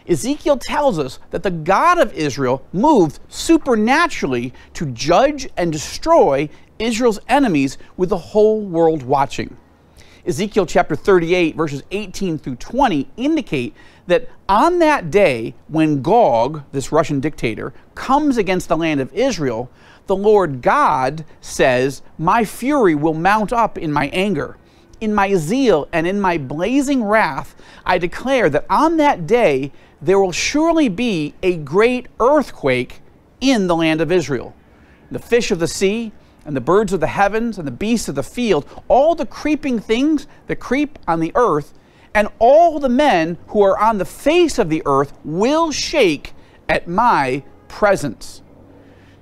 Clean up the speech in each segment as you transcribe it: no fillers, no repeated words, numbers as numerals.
Ezekiel tells us that the God of Israel moved supernaturally to judge and destroy Israel's enemies with the whole world watching. Ezekiel chapter 38, verses 18 through 20 indicate that on that day when Gog, this Russian dictator, comes against the land of Israel, the Lord God says, "My fury will mount up in my anger. In my zeal and in my blazing wrath, I declare that on that day there will surely be a great earthquake in the land of Israel. The fish of the sea and the birds of the heavens and the beasts of the field, all the creeping things that creep on the earth, and all the men who are on the face of the earth will shake at my presence."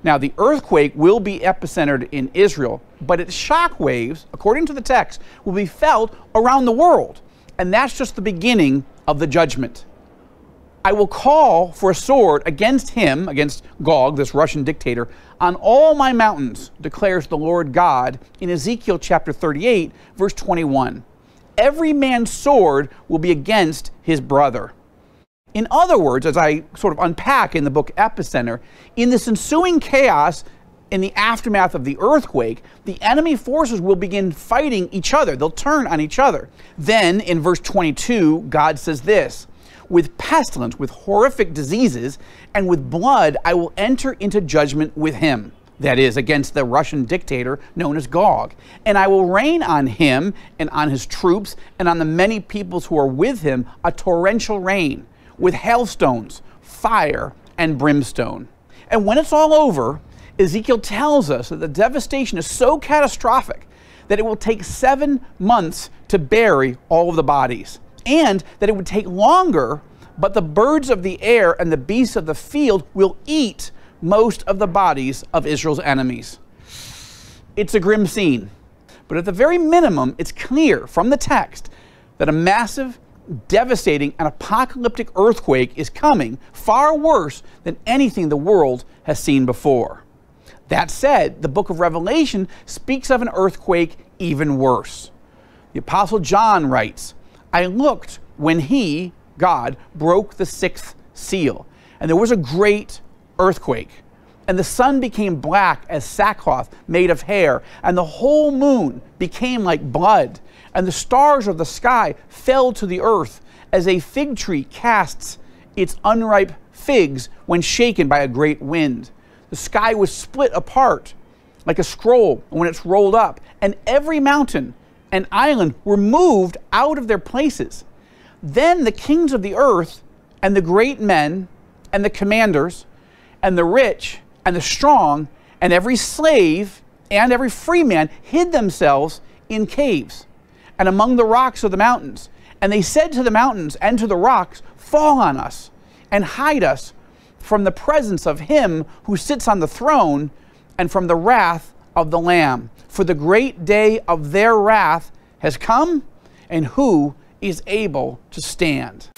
Now, the earthquake will be epicentered in Israel, but its shock waves, according to the text, will be felt around the world. And that's just the beginning of the judgment. "I will call for a sword against him," against Gog, this Russian dictator, "on all my mountains," declares the Lord God in Ezekiel chapter 38, verse 21. "Every man's sword will be against his brother." In other words, as I sort of unpack in the book Epicenter, in this ensuing chaos in the aftermath of the earthquake, the enemy forces will begin fighting each other. They'll turn on each other. Then in verse 22, God says this, "With pestilence, with horrific diseases, and with blood, I will enter into judgment with him." That is, against the Russian dictator known as Gog. "And I will rain on him and on his troops and on the many peoples who are with him a torrential rain, with hailstones, fire, and brimstone." And when it's all over, Ezekiel tells us that the devastation is so catastrophic that it will take 7 months to bury all of the bodies, and that it would take longer, but the birds of the air and the beasts of the field will eat most of the bodies of Israel's enemies. It's a grim scene, but at the very minimum, it's clear from the text that a massive, devastating, and apocalyptic earthquake is coming, far worse than anything the world has seen before. That said, the book of Revelation speaks of an earthquake even worse. The Apostle John writes, "I looked when he," God, "broke the 6th seal, and there was a great earthquake. And the sun became black as sackcloth made of hair, and the whole moon became like blood, and the stars of the sky fell to the earth, as a fig tree casts its unripe figs when shaken by a great wind. The sky was split apart like a scroll when it's rolled up, and every mountain and island were moved out of their places. Then the kings of the earth, and the great men, and the commanders, and the rich, and the strong, and every slave, and every free man hid themselves in caves, and among the rocks of the mountains. And they said to the mountains and to the rocks, 'Fall on us, and hide us from the presence of him who sits on the throne, and from the wrath of the Lamb. For the great day of their wrath has come, and who is able to stand?'"